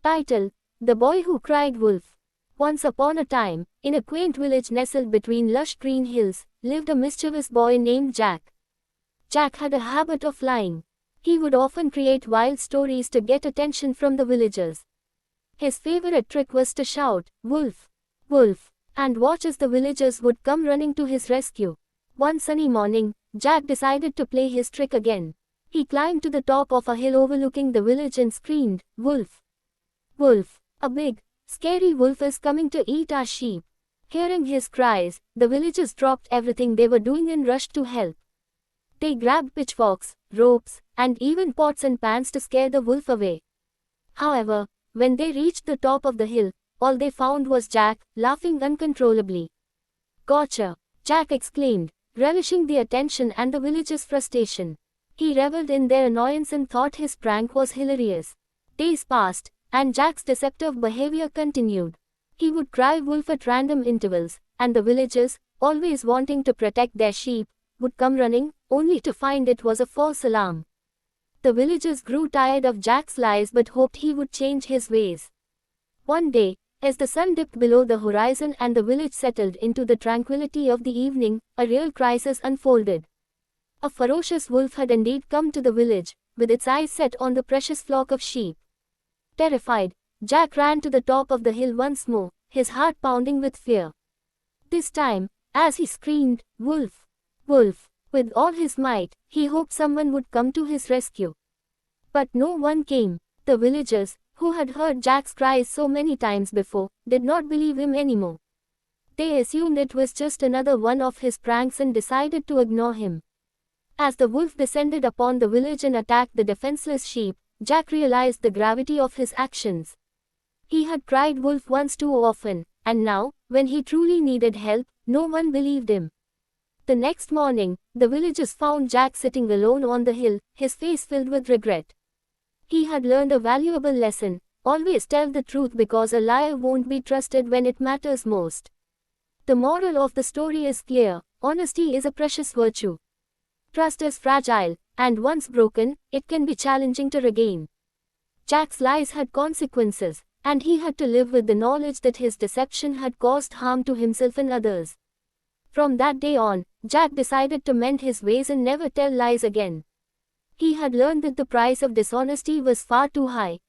Title: The Boy Who Cried Wolf. Once upon a time, in a quaint village nestled between lush green hills, lived a mischievous boy named Jack. Jack had a habit of lying. He would often create wild stories to get attention from the villagers. His favorite trick was to shout, "Wolf! Wolf!" and watch as the villagers would come running to his rescue. One sunny morning, Jack decided to play his trick again. He climbed to the top of a hill overlooking the village and screamed, "Wolf! Wolf! A big, scary wolf is coming to eat our sheep." Hearing his cries, the villagers dropped everything they were doing and rushed to help. They grabbed pitchforks, ropes, and even pots and pans to scare the wolf away. However, when they reached the top of the hill, all they found was Jack, laughing uncontrollably. "Gotcha!" Jack exclaimed, relishing the attention and the villagers' frustration. He reveled in their annoyance and thought his prank was hilarious. Days passed, and Jack's deceptive behavior continued. He would cry wolf at random intervals, and the villagers, always wanting to protect their sheep, would come running, only to find it was a false alarm. The villagers grew tired of Jack's lies but hoped he would change his ways. One day, as the sun dipped below the horizon and the village settled into the tranquility of the evening, a real crisis unfolded. A ferocious wolf had indeed come to the village, with its eyes set on the precious flock of sheep. Terrified, Jack ran to the top of the hill once more, his heart pounding with fear. This time, as he screamed, "Wolf! Wolf!" with all his might, he hoped someone would come to his rescue. But no one came. The villagers, who had heard Jack's cries so many times before, did not believe him anymore. They assumed it was just another one of his pranks and decided to ignore him. As the wolf descended upon the village and attacked the defenseless sheep, Jack realized the gravity of his actions. He had cried wolf once too often, and now, when he truly needed help, no one believed him. The next morning, the villagers found Jack sitting alone on the hill, his face filled with regret. He had learned a valuable lesson: always tell the truth because a liar won't be trusted when it matters most. The moral of the story is clear: honesty is a precious virtue. Trust is fragile, and once broken, it can be challenging to regain. Jack's lies had consequences, and he had to live with the knowledge that his deception had caused harm to himself and others. From that day on, Jack decided to mend his ways and never tell lies again. He had learned that the price of dishonesty was far too high,